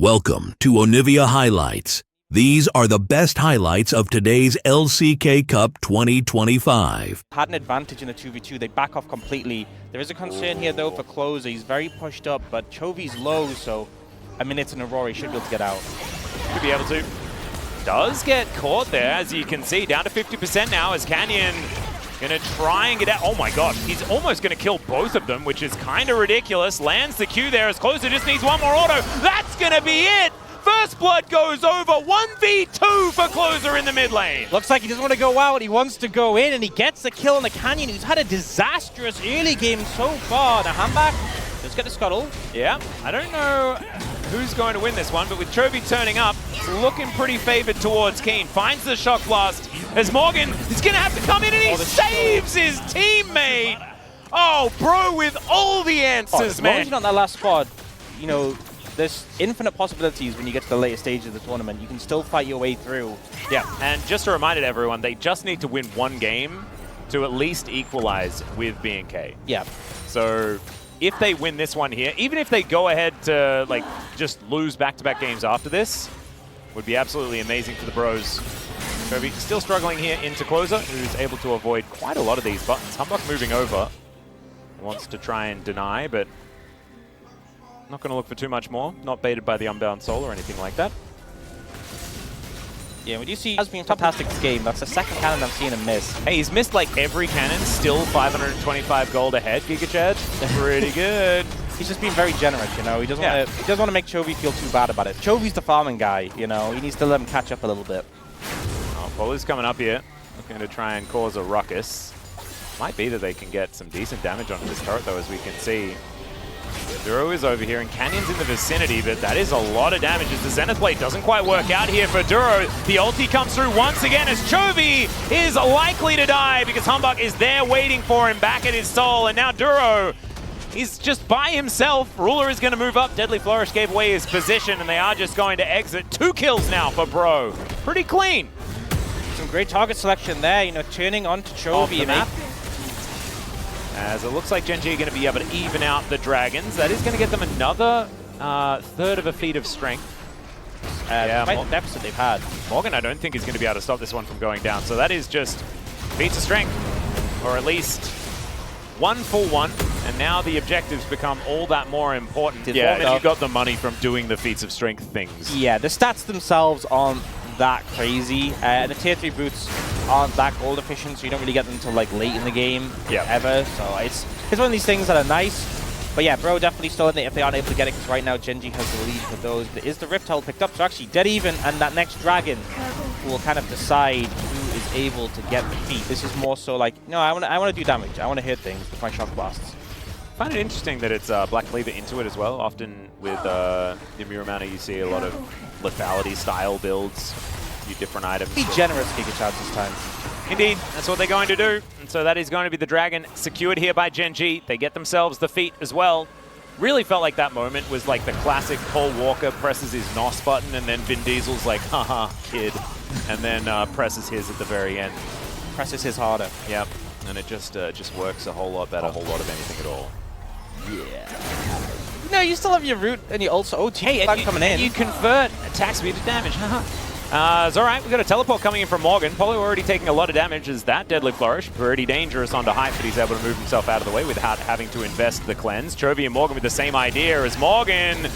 Welcome to Onivia Highlights. These are the best highlights of today's LCK Cup 2025. Had an advantage in the 2v2, they back off completely. There is a concern here though for Closer, he's very pushed up, but Chovy's low, so a minute in Aurora, he should be able to get out. Could be able to. Does get caught there, as you can see, down to 50% now as Canyon gonna try and get out. Oh my god, he's almost gonna kill both of them, which is kind of ridiculous. Lands the Q there as Closer just needs one more auto. That's gonna be it! First blood goes over, 1v2 for Closer in the mid lane. Looks like he doesn't want to go out, he wants to go in, and he gets the kill on the Canyon, who's had a disastrous early game so far. The handback, let's get the scuttle. Yeah, I don't know who's going to win this one, but with Chovy turning up, it's looking pretty favored towards Keen. Finds the shock blast as Morgan is going to have to come in and he saves his teammate. Oh, bro, with all the answers, man. As long as you're not in that last spot, you know, there's infinite possibilities when you get to the later stage of the tournament. You can still fight your way through. Yeah, and just a reminder to everyone, they just need to win one game to at least equalize with B&K. Yeah. So if they win this one here, even if they go ahead to like just lose back-to-back games after this, would be absolutely amazing for the bros. Chovy still struggling here into Closer, who's able to avoid quite a lot of these buttons. Humbug moving over, wants to try and deny, but not going to look for too much more. Not baited by the Unbound Soul or anything like that. Yeah, when you see has been fantastic this game. That's the second cannon I've seen him miss. Hey, he's missed like every cannon, still 525 gold ahead, GigaChad. Pretty good. He's just being very generous, you know. He doesn't want to make Chovy feel too bad about it. Chovy's the farming guy, you know. He needs to let him catch up a little bit. Oh, Polo's coming up here, looking to try and cause a ruckus. Might be that they can get some decent damage onto this turret though, as we can see. Duro is over here and Canyon's in the vicinity, but that is a lot of damage as the Zenith Blade doesn't quite work out here for Duro. The ulti comes through once again as Chovy is likely to die because Humbug is there waiting for him back at his soul, and now Duro is just by himself. Ruler is going to move up. Deadly Flourish gave away his position and they are just going to exit. 2 kills now for Bro. Pretty clean. Some great target selection there, you know, turning onto Chovy. As it looks like Gen.G are going to be able to even out the Dragons. That is going to get them another third of a feat of strength. Yeah, quite the deficit they've had. Morgan, I don't think, is going to be able to stop this one from going down. So that is just feats of strength, or at least 1 for 1. And now the objectives become all that more important. Yeah, you got the money from doing the feats of strength things. Yeah, the stats themselves aren't that crazy. And the tier 3 boots aren't that gold efficient, so you don't really get them until like late in the game ever. So it's one of these things that are nice. But yeah, Bro definitely still in it if they aren't able to get it, because right now Gen.G has the lead for those. Is the Rift Hole picked up? So actually dead even, and that next dragon will kind of decide who is able to get the feat. This is more so like, no, I want to do damage. I want to hit things with my shock blasts. I find it interesting that it's Black Cleaver into it as well. Often with the Muramana, you see a lot of lethality style builds, a few different items. Be generous, GigaChad, this time. Indeed, that's what they're going to do. And so that is going to be the dragon secured here by Gen.G. They get themselves the feat as well. Really felt like that moment was like the classic Paul Walker presses his NOS button and then Vin Diesel's like, haha, kid. And then presses his at the very end. Presses his harder. Yep. And it just works a whole lot better, a whole lot of anything at all. Yeah. No, you still have your root and your also coming in. You convert attack speed to damage. It's alright, we've got a teleport coming in from Morgan. Polo already taking a lot of damage as that Deadly Flourish. Pretty dangerous onto Hype, but he's able to move himself out of the way without having to invest the cleanse. Chovy and Morgan with the same idea as Morgan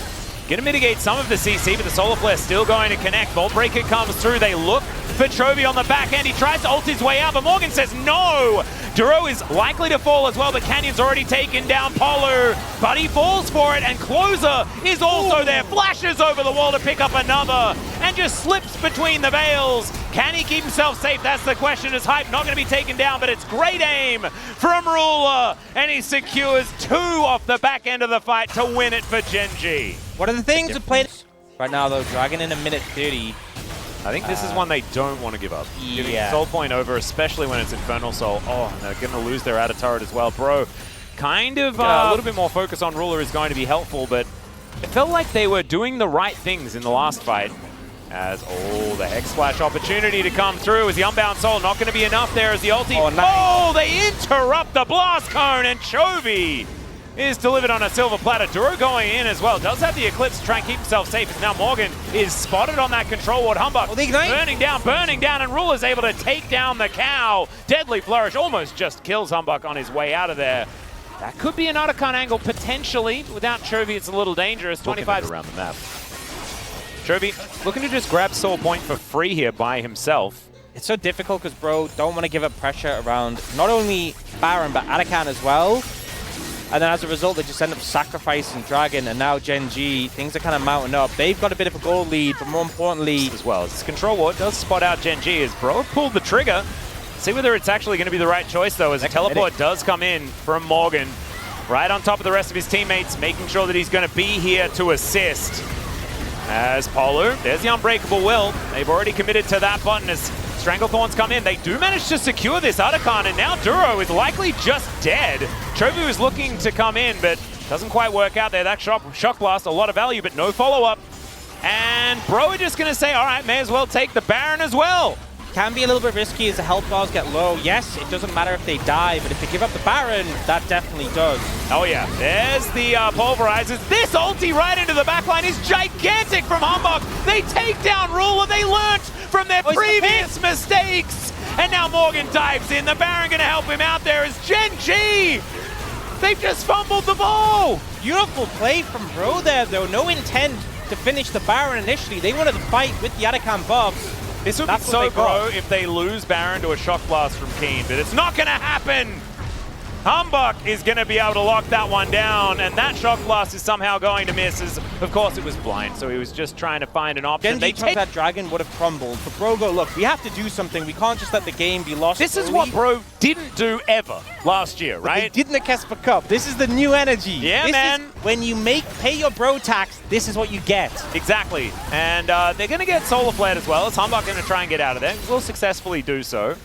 gonna mitigate some of the CC, but the Solar Flare still going to connect. Vault Breaker comes through. They look for Chovy on the back end. He tries to ult his way out, but Morgan says no! Duro is likely to fall as well, but Canyon's already taken down Polo, but he falls for it, and Closer is also there. Flashes over the wall to pick up another, and just slips between the veils. Can he keep himself safe? That's the question. Is Hype not going to be taken down, but it's great aim from Ruler, and he secures 2 off the back end of the fight to win it for Gen.G. One of the things to play right now, though, Dragon in a minute 30. I think this is one they don't want to give up. Giving Soul Point over, especially when it's Infernal Soul. Oh, and they're going to lose their outer turret as well. Bro, kind of a little bit more focus on Ruler is going to be helpful, but it felt like they were doing the right things in the last fight. As, the Hex Splash opportunity to come through as the Unbound Soul not going to be enough there as the ulti. Oh, nice. They interrupt the Blast Cone, and Chovy is delivered on a silver platter. Duro going in as well. Does have the Eclipse to try and keep himself safe. As now Morgan is spotted on that control ward. Humbug burning down, and Ruler's able to take down the cow. Deadly Flourish almost just kills Humbug on his way out of there. That could be an Otacon angle potentially. Without Chovy, it's a little dangerous. 25 around the map. Chovy looking to just grab Soul Point for free here by himself. It's so difficult because Bro don't want to give up pressure around not only Baron, but Otacon as well. And then as a result, they just end up sacrificing Dragon, and now Gen.G, things are kind of mounting up. They've got a bit of a gold lead, but more importantly... As well, this control ward does spot out Gen.G as Bro pulled the trigger. See whether it's actually going to be the right choice, though, as a teleport does come in from Morgan. Right on top of the rest of his teammates, making sure that he's going to be here to assist. As Polu, there's the Unbreakable Will. They've already committed to that button as Stranglethorns come in. They do manage to secure this Otacon, and now Duro is likely just dead. Chovy was looking to come in, but doesn't quite work out there. That shock blast, a lot of value, but no follow-up. And Bro are just going to say, all right, may as well take the Baron as well. Can be a little bit risky as the health bars get low. Yes, it doesn't matter if they die, but if they give up the Baron, that definitely does. Oh yeah, there's the pulverizers. This ulti right into the backline is gigantic from Humbug. They take down Ruler. They learnt from their previous mistakes. And now Morgan dives in. The Baron gonna help him out there as Gen.G. They've just fumbled the ball. Beautiful play from Bro there, though. No intent to finish the Baron initially. They wanted to fight with the Otacon buffs. This would be so Bro if they lose Baron to a shock blast from Keen, but it's not going to happen. Humbug is going to be able to lock that one down, and that shock blast is somehow going to miss. As, of course, it was blind, so he was just trying to find an option. Gen.G that Dragon would have crumbled, but Bro go, look, we have to do something. We can't just let the game be lost. This is what Bro didn't do ever last year, right? They didn't the Kesper Cup. This is the new energy. Yeah, this man. Is when you pay your Bro tax, this is what you get. Exactly. And they're going to get Solar Flared as well. As Humbug going to try and get out of there. Will successfully do so.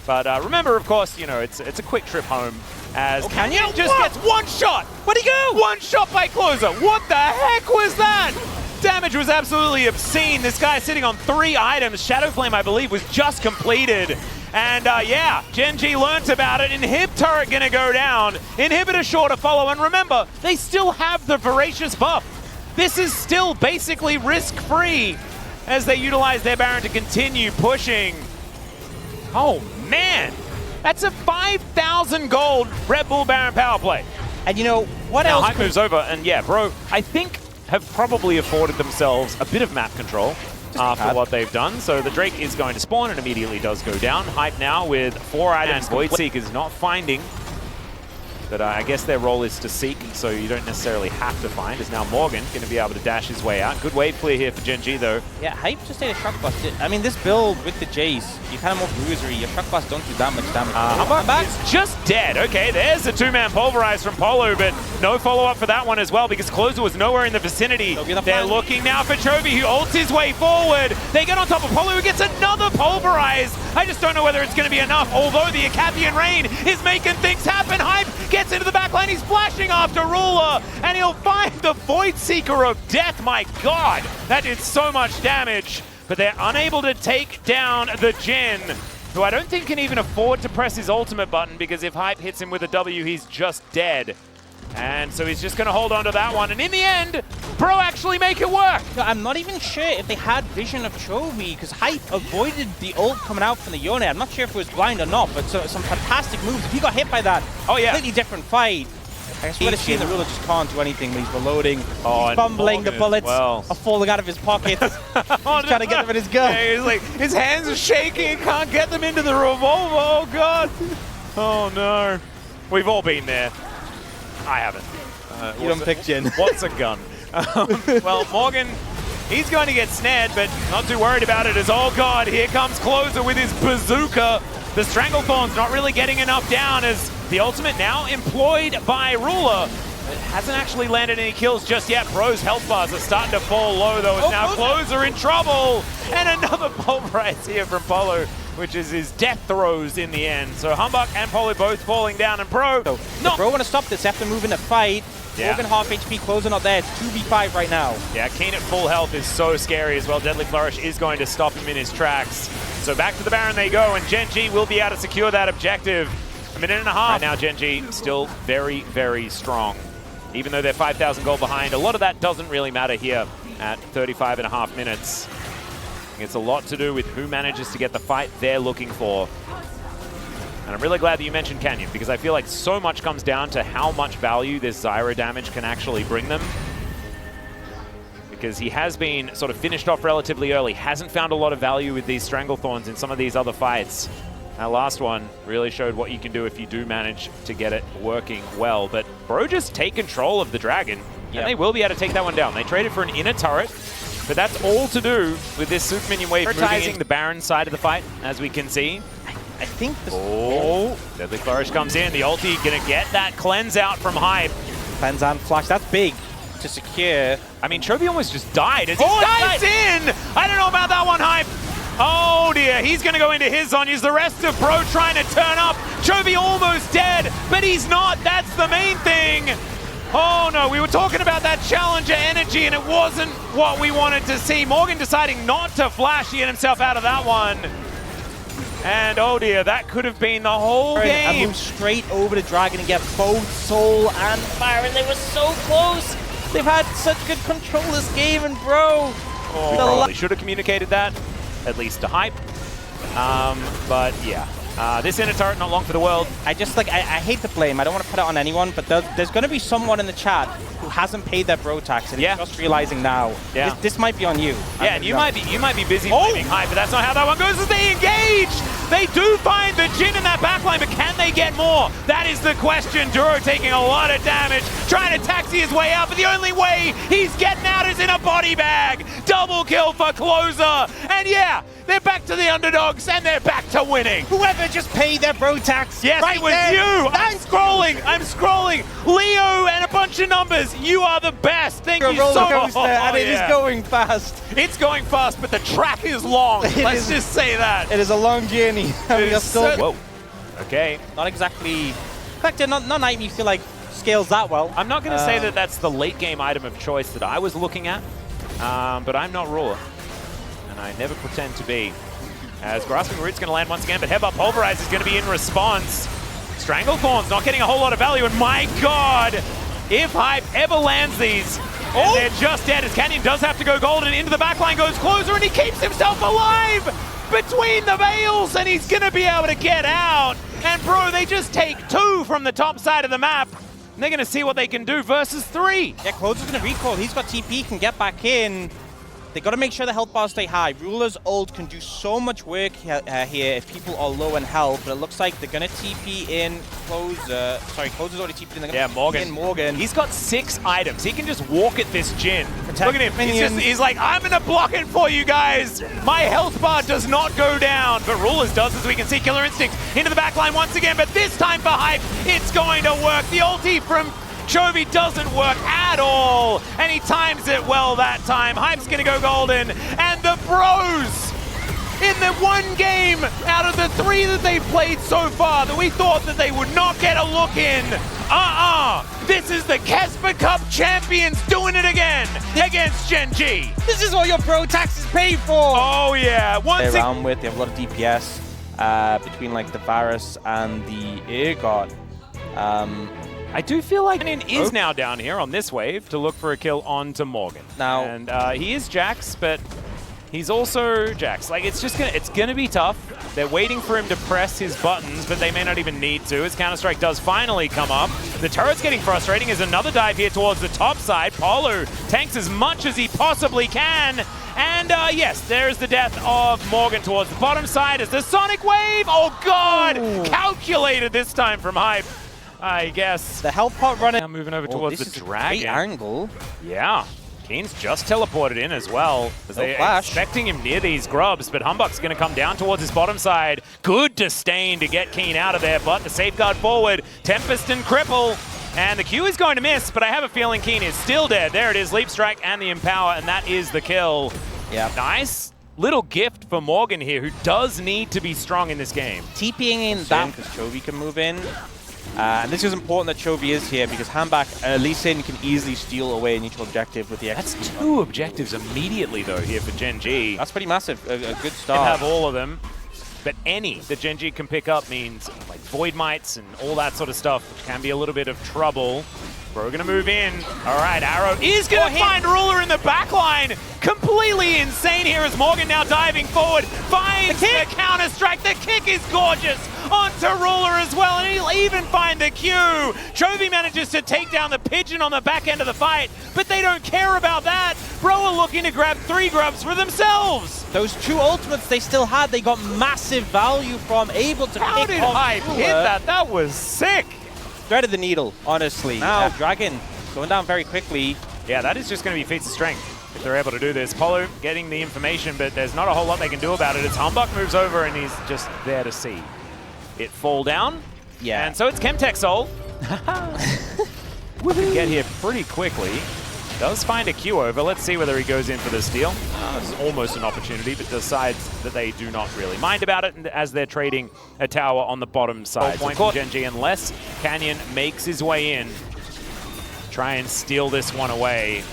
But remember, of course, you know, it's a quick trip home. As Canyon just gets one shot. Where'd he go? One shot by Closer. What the heck was that? Damage was absolutely obscene. This guy sitting on 3 items. Shadow Flame, I believe, was just completed. And yeah, Gen.G learnt about it. Inhib turret gonna go down. Inhibitor sure to follow. And remember, they still have the Voracious buff. This is still basically risk-free as they utilize their Baron to continue pushing. Oh, man. That's a 5,000 gold Red Bull Baron power play. And you know, what now else? Hype moves over, and yeah, Bro, I think have probably afforded themselves a bit of map control after what they've done. So the Drake is going to spawn and immediately does go down. Hype now with 4 items. Void Seek is not finding. But I guess their role is to seek, so you don't necessarily have to find. Is now Morgan going to be able to dash his way out. Good wave clear here for Gen.G, though. Yeah, Hype just ate a shock blast. I mean, this build with the Jace, you're kind of more bruisery. Your shock blasts don't do that much damage. Humbug is just dead. Okay, there's a 2-man pulverize from Polu, but no follow-up for that one as well because Closer was nowhere in the vicinity. They're looking now for Chovy, who ults his way forward. They get on top of Polu, who gets another pulverize. I just don't know whether it's going to be enough, although the Acathian Rain is making things happen. Hype gets into the back lane. He's flashing after Ruler, and he'll find the Void Seeker of Death. My God, that did so much damage, but they're unable to take down the Jhin, who I don't think can even afford to press his ultimate button because if Hype hits him with a W, he's just dead. And so he's just going to hold on to that one. And in the end, Bro actually make it work. I'm not even sure if they had vision of Chovy because Hype avoided the ult coming out from the Yone. I'm not sure if it was blind or not, but some fantastic moves. If he got hit by that, completely different fight. I guess we're going to see the Ruler just can't do anything when he's reloading. He's fumbling, the bullets are falling out of his pocket. He's trying to get them in his gun. Yeah, he's like, his hands are shaking, can't get them into the revolver. Oh, God. Oh, no. We've all been there. I haven't. You don't pick Jhin. What's a gun? Well, Morgan, he's going to get snared, but not too worried about it as, oh God, here comes Closer with his bazooka. The Stranglethorn's not really getting enough down as the ultimate now employed by Ruler. It hasn't actually landed any kills just yet. Bro's health bars are starting to fall low though. It's now Closer in trouble. And another pulverize here from Polu, which is his death throws in the end. So Humbug and Polu both falling down, and Bro... Bro want to stop this after moving to fight. Morgan half HP, Closer not there. It's 2v5 right now. Yeah, Keen at full health is so scary as well. Deadly Flourish is going to stop him in his tracks. So back to the Baron they go, and Gen.G will be able to secure that objective. A minute and a half. Right now, Gen.G still very, very strong. Even though they're 5,000 gold behind, a lot of that doesn't really matter here at 35.5 minutes. It's a lot to do with who manages to get the fight they're looking for. And I'm really glad that you mentioned Canyon, because I feel like so much comes down to how much value this Zyra damage can actually bring them. Because he has been sort of finished off relatively early, hasn't found a lot of value with these Stranglethorns in some of these other fights. That last one really showed what you can do if you do manage to get it working well. But Bro just take control of the Dragon, and they will be able to take that one down. They traded for an inner turret, but that's all to do with this super minion wave prioritizing the Baron side of the fight, as we can see. I think this... Oh, Deadly Flourish comes in. The ulti gonna get that cleanse out from Hype. Cleanse and flash, that's big to secure. I mean, Chovy almost just died as he dives in! I don't know about that one, Hype. Oh dear, he's gonna go into his Zonyas. The rest of Bro trying to turn up. Chovy almost dead, but he's not. That's the main thing. Oh no, we were talking about that challenger energy and it wasn't what we wanted to see. Morgan deciding not to flash, he get himself out of that one. And oh dear, that could have been the whole game. And move straight over to Dragon and get both Soul and Fire, and they were so close. They've had such good control this game, and Bro. Oh, they should have communicated that, at least to Hype. But yeah. This inner turret, not long for the world. I just like, I hate the blame. I don't want to put it on anyone, but there's going to be someone in the chat who hasn't paid their Bro tax and is just realizing now. Yeah. This might be on you. Yeah, and you might be busy blaming Hype, but that's not how that one goes as they engage. They do find the Jhin in that backline, but can they get more? That is the question. Duro taking a lot of damage, trying to taxi his way out, but the only way he's getting out is in a body bag. Double kill for Closer. And yeah, they're back to the underdogs, and they're back to winning. Whoever just paid their Bro tax. Yes, right, it was you. I'm scrolling. Leo and a bunch of numbers. You are the best. Thank you so much. And it is going fast. It's going fast, but the track is long. Let's just say that. It is a long journey. Whoa. Okay. Not exactly. In fact, not an item you feel like scales that well. I'm not going to say that that's the late game item of choice that I was looking at, but I'm not Ruler. And I never pretend to be. As Grasping Root's going to land once again, but Headbutt Pulverize is going to be in response. Stranglethorn's not getting a whole lot of value, and my god, if Hype ever lands these, and they're just dead, as Canyon does have to go golden, into the backline goes Closer, and he keeps himself alive between the veils, and he's going to be able to get out. And Bro, they just take 2 from the top side of the map. And they're going to see what they can do versus 3. Yeah, Closer's going to recall. He's got TP, can get back in. They got to make sure the health bars stay high. Ruler's ult can do so much work here if people are low in health, but it looks like they're going to TP in Closer. Sorry, Closer's already TP'd in. They're gonna TP in Morgan. He's got 6 items. He can just walk at this Jhin. Look at him. He's like, I'm going to block it for you guys. My health bar does not go down. But Rulers does, as we can see. Killer Instinct into the backline once again, but this time for Hype, it's going to work. The ulti from Chovy doesn't work at all, and he times it well that time. Hype's gonna go golden, and the Bros, in the one game out of the 3 that they've played so far that we thought that they would not get a look in. This is the Kesper Cup champions doing it again against Gen.G. This is what your Bro tax is paid for. Oh yeah. They around with, they have a lot of DPS between like the Varus and the Urgot. I do feel like Canyon is now down here on this wave to look for a kill onto Morgan. Now, and he is Jax, but he's also Jax. Like, it's gonna be tough. They're waiting for him to press his buttons, but they may not even need to, as Counter-Strike does finally come up. The turret's getting frustrating as another dive here towards the top side. Polo tanks as much as he possibly can. And yes, there's the death of Morgan towards the bottom side as the Sonic Wave, oh god, calculated this time from Hype. I guess. The health pot running. Now moving over towards the Dragon. Great angle. Yeah. Keen's just teleported in as well. As they're expecting him near these grubs, but Humbug's going to come down towards his bottom side. Good disdain to get Keen out of there, but the safeguard forward. Tempest and Cripple. And the Q is going to miss, but I have a feeling Keen is still dead. There it is, Leap Strike and the Empower, and that is the kill. Yeah. Nice little gift for Morgan here, who does need to be strong in this game. TPing in that because Chovy can move in. And this is important that Chovy is here because Handback, Lee Sin can easily steal away a neutral objective with the X. That's 2 objectives immediately though here for Gen.G. That's pretty massive. A good They start. have all of them. but any that Gen.G can pick up means like Void Mites and all that sort of stuff, which can be a little bit of trouble. Bro gonna move in. All right, Arrow is gonna find Ruler in the back line. Completely insane here as Morgan now diving forward. Finds the counter-strike. The kick is gorgeous onto Ruler as well, and he'll even find the Q. Chovy manages to take down the Pigeon on the back end of the fight, but they don't care about that. Bro are looking to grab 3 grubs for themselves. Those 2 ultimates they still had, they got massive value from, able to How did Hype hit that? That was sick. Threaded the needle, honestly. Now, Dragon going down very quickly. Yeah, that is just going to be feats of strength if they're able to do this. Polo getting the information, but there's not a whole lot they can do about it. It's Humbug moves over, and he's just there to see it fall down. Yeah. And so it's Chemtech Soul. We can get here pretty quickly. Does find a Q over. Let's see whether he goes in for this steal. This is almost an opportunity, but decides that they do not really mind about it as they're trading a tower on the bottom side. Point for Gen.G unless Canyon makes his way in. Try and steal this one away.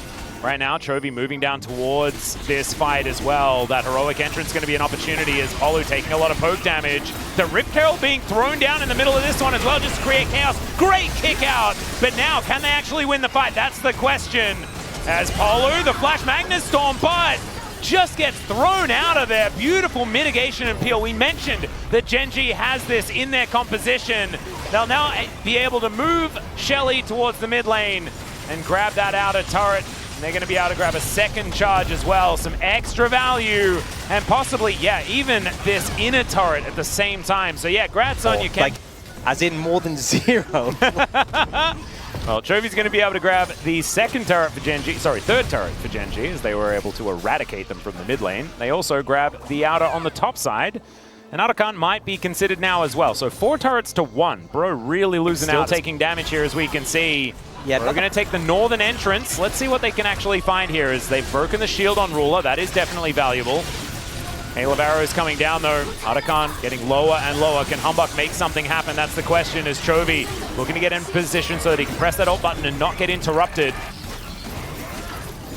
Right now, Chovy moving down towards this fight as well. That heroic entrance going to be an opportunity as Polu taking a lot of poke damage. The Rip Carol being thrown down in the middle of this one as well, just to create chaos. Great kick out. But now, can they actually win the fight? That's the question. As Polu, the Flash Magnus Storm, but just gets thrown out of there. Beautiful mitigation and peel. We mentioned that Gen.G has this in their composition. They'll now be able to move Shelly towards the mid lane and grab that outer turret. And they're going to be able to grab a second charge as well. Some extra value and possibly, yeah, even this inner turret at the same time. So yeah, grats on you, Ken. Like, as in more than 0. Well, Chovy's going to be able to grab the second turret for Gen.G, sorry, third turret for Gen.G, as they were able to eradicate them from the mid lane. They also grab the outer on the top side. And Arakan might be considered now as well. So 4 turrets to 1. Bro really losing out, taking damage here as we can see. Yeah, we're going to take the northern entrance. Let's see what they can actually find here as they've broken the shield on Ruler. That is definitely valuable. Hail of Arrows coming down though. Arakan getting lower and lower. Can Humbug make something happen? That's the question as Chovy looking to get in position so that he can press that ult button and not get interrupted.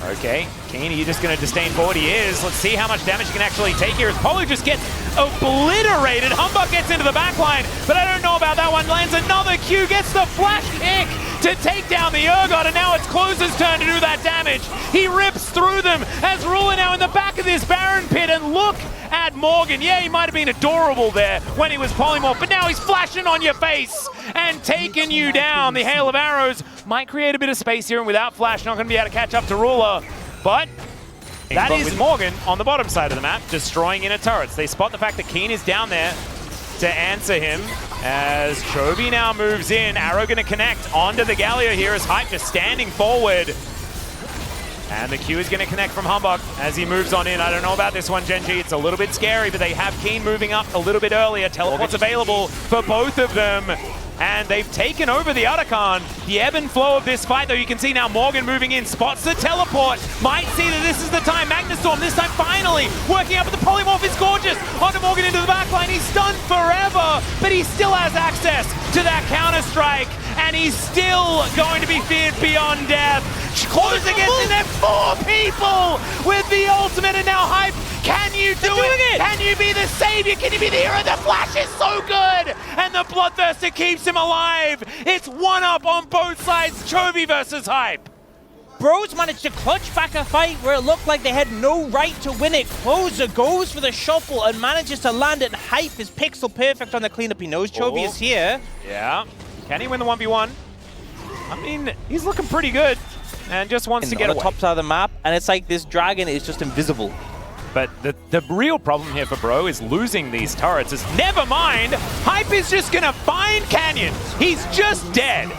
Okay, Keen, are you just going to disdain forward? He is. Let's see how much damage he can actually take here as Polu just gets obliterated. Humbug gets into the back line, but I don't know about that one. Lands another Q, gets the flash kick to take down the Urgot, and now it's Closer's turn to do that damage. He rips through them as Ruler now in the back of this Baron pit, and look at Morgan. Yeah, he might have been adorable there when he was polymorph, but now he's flashing on your face and taking you down. The Hail of Arrows might create a bit of space here, and without Flash, not going to be able to catch up to Ruler. But that is Morgan on the bottom side of the map, destroying inner turrets. They spot the fact that Keen is down there to answer him as Chovy now moves in. Arrow going to connect onto the Galio here as Hype just standing forward. And the Q is going to connect from Humbug as he moves on in. I don't know about this one, Gen.G. It's a little bit scary, but they have Keen moving up a little bit earlier. Teleport's available for both of them. And they've taken over the Arakan. The ebb and flow of this fight, though, you can see now Morgan moving in, spots the teleport, might see that this is the time. Magnus Storm this time finally working out, but the polymorph is gorgeous. Onto Morgan into the backline. He's stunned forever, but he still has access to that counter-strike, and he's still going to be feared beyond death. Closer gets in there, 4 people with the ultimate, and now Hype. Can you do it? Can you be the savior? Can you be the hero? The flash is so good! And the Bloodthirster keeps him alive. It's 1-up on both sides, Chovy versus Hype. Bros managed to clutch back a fight where it looked like they had no right to win it. Closer goes for the shuffle and manages to land it. Hype is pixel perfect on the cleanup. He knows Chovy is here. Yeah. Can he win the 1v1? I mean, he's looking pretty good. And just wants to get on the top side of the map. And it's like this dragon is just invisible. But the real problem here for Bro is losing these turrets. Is never mind, Hype is just gonna find Canyon. He's just dead.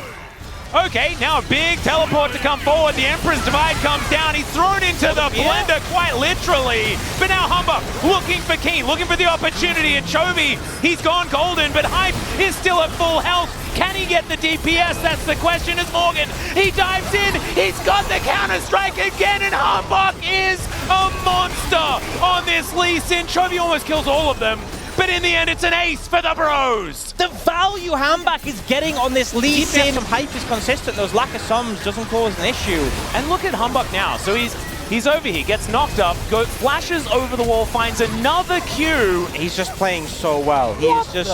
Okay, now a big teleport to come forward. The Emperor's Divide comes down. He's thrown into the blender quite literally. But now Humbug looking for Keen, looking for the opportunity. And Chovy, he's gone golden, but Hype is still at full health. Can he get the DPS? That's the question as Morgan. He dives in. He's got the counter-strike again, and Humbug is a monster on this Lee Sin. Chovy almost kills all of them. But in the end, it's an ace for the Bros. The value Handback is getting on this Lee Sin from Hype is consistent. Those lack of sums doesn't cause an issue. And look at Humbug now. So he's He's over here, gets knocked up, flashes over the wall, finds another Q. He's just playing so well. He's just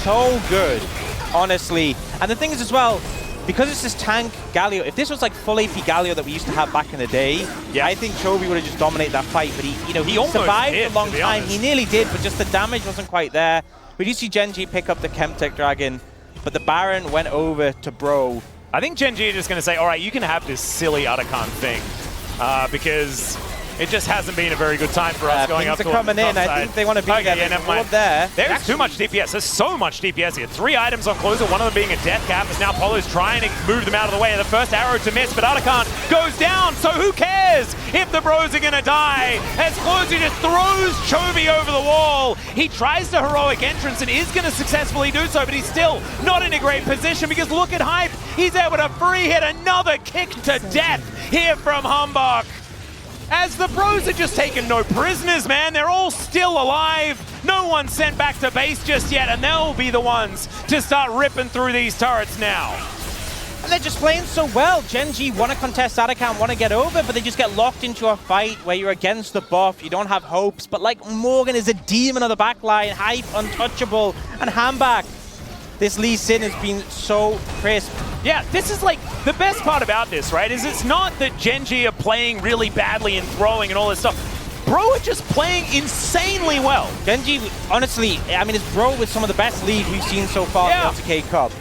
so good, honestly. And the thing is as well, because it's this tank Galio, if this was like full AP Galio that we used to have back in the day, I think Chovy would have just dominated that fight. But he almost survived did, a long to be time. honest. He nearly did, but just the damage wasn't quite there. We do see Gen.G pick up the Chemtech Dragon, but the Baron went over to Bro. I think Gen.G are just going to say, all right, you can have this silly Otacon thing, because it just hasn't been a very good time for us going up Things are coming in. I think they want to be there. Yeah, never mind. There's too much DPS. There's so much DPS here. 3 items on closer, one of them being a death cap, as now Polo's trying to move them out of the way. The first arrow to miss, but Otacon goes down, so who cares if the bros are going to die? As Closer just throws Chovy over the wall. He tries the heroic entrance and is going to successfully do so, but he's still not in a great position because look at Hype. He's able to free hit another kick to death here from Humbug. As the bros are just taking no prisoners, man. They're all still alive. No one's sent back to base just yet, and they'll be the ones to start ripping through these turrets now. And they're just playing so well. Gen.G want to contest Otacon, want to get over, but they just get locked into a fight where you're against the buff, you don't have hopes. But like Morgan is a demon on the back line, Hype untouchable, and Handback. This Lee Sin has been so crisp. Yeah, this is like the best part about this, right? Is it's not that Gen.G are playing really badly and throwing and all this stuff. Bro are just playing insanely well. Gen.G, honestly, I mean, it's Bro with some of the best lead we've seen so far in the LCK Cup.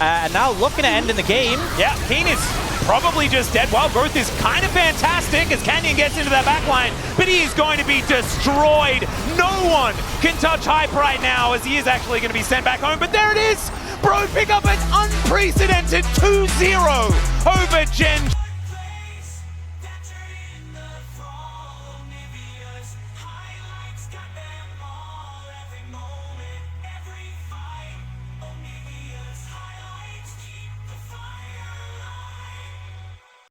And now looking at ending the game. Yeah, Keen is probably just dead. Wild Growth is kind of fantastic as Canyon gets into that backline, but he is going to be destroyed. No one can touch Hype right now as he is actually going to be sent back home. But there it is. Bro pick up an unprecedented 2-0 over Gen.G.